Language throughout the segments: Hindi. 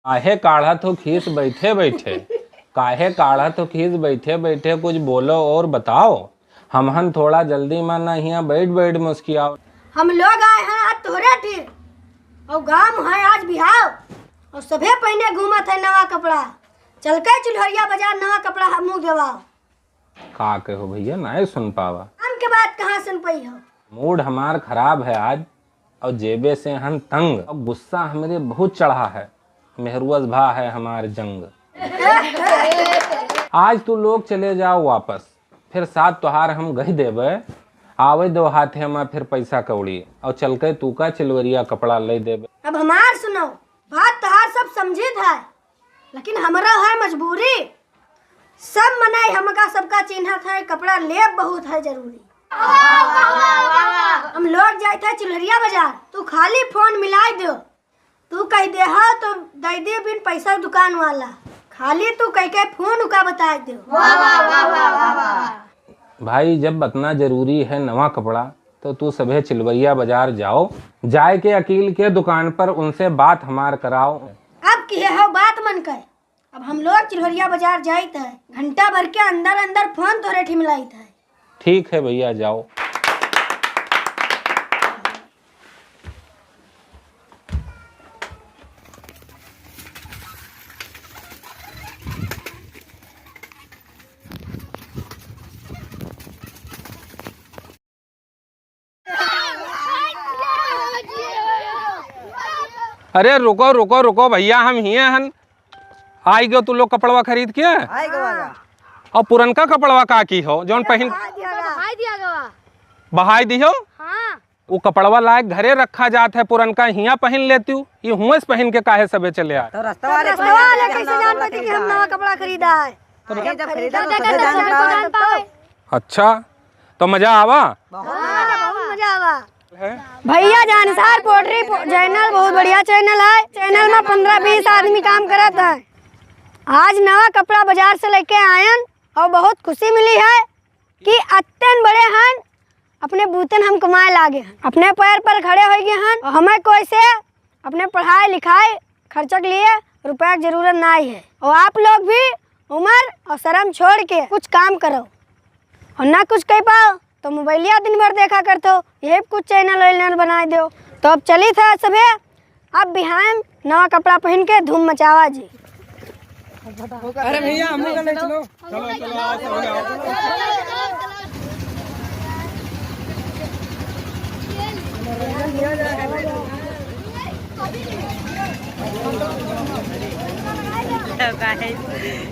काहे काढ़ा तो खीस बैठे बैठे, काहे काढ़ा तो खीस बैठे बैठे, कुछ बोलो और बताओ। हमहन थोड़ा जल्दी में ना यहाँ बैठ बैठ मुस्कियाओ। हम लोग आए हैं आज तोहरे ठीक, और गाँव है आज बिहार, और सभे पहने घूमत है नवा कपड़ा। चल के चिल्हरिया बाजार नवा कपड़ा हम मुँह देवाओ। का कहो भैया, नहीं सुन पावा। हम के बात कहाँ सुन पाई हो। मूड हमार खराब है आज, और जेबे से हम तंग, और गुस्सा हमारे बहुत चढ़ा है। मेहरुअस भा है हमार जंग। आज तू लोग चले जाओ वापस, फिर साथ त्योहार हम गही देवे। आवे दो हाथे में फिर पैसा कौड़ी, और चल के तू का चिलवरिया कपड़ा ले देवे। अब हमार सुनो, बात तोहार सब समझित है, लेकिन हमरा है मजबूरी। सब मनाई हमका सबका चिन्हत है, कपड़ा लेब बहुत है जरूरी। हम लोग जाए थे चिल्हरिया बाजार, तू खाली फोन मिलाई दो। तू कह दे हा तो दे दे बिन पैसा दुकान वाला, खाली तू कह के फोन उका बता दो। भाई जब बतना जरूरी है नवा कपड़ा, तो तू सभे चिलवरिया बाजार जाओ, जाए के अकील के दुकान पर उनसे बात हमार कराओ। अब की है बात मन कर। अब हम लोग चिल्हरिया बाजार जाइत है, घंटा भर के अंदर अंदर फोन तोरे ठिमलाइत है। ठीक है भैया, जाओ। अरे रुको रुको रुको भैया, हम ही हन आई गयो। तू लोग कपड़वा खरीद के और पुरनका कपड़वा का की हो जौन पहन बहाई दियो। हाँ। वो कपड़वा लायक घरे रखा जात है, पुरनका हिया पहन लेती हूँ। ये हुए से पहन के काहे सबे चले आए। तो रास्ता वाले कैसे जान पाते कि हम नवा कपड़ा खरीदा है। अच्छा तो मजा आवा। बहुत मजा आवा। भैया जानसार पोल्ट्री चैनल बहुत बढ़िया चैनल है। चैनल में 15-20 आदमी काम करत है। आज नवा कपड़ा बाजार से लेके आयन, और बहुत खुशी मिली है कि अत्यंत बड़े हन अपने बूतन हम कमाए लागे हैं, अपने पैर पर खड़े हो गए हैं। और हमें कोई से अपने पढ़ाई लिखाई खर्चा के लिए रुपया की जरूरत नहीं है। और आप लोग भी उम्र और शर्म छोड़ के कुछ काम करो, और ना कुछ कह पाओ तो मोबाइलिया दिन भर देखा करते हो। यही कुछ चैनल बना दो। तो अब चली था सभे, अब बिहान नवा कपड़ा पहन के धूम मचावा जी। अरे भैया हम लोग चलो चलो चलो आओ सब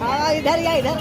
आओ। इधर या इधर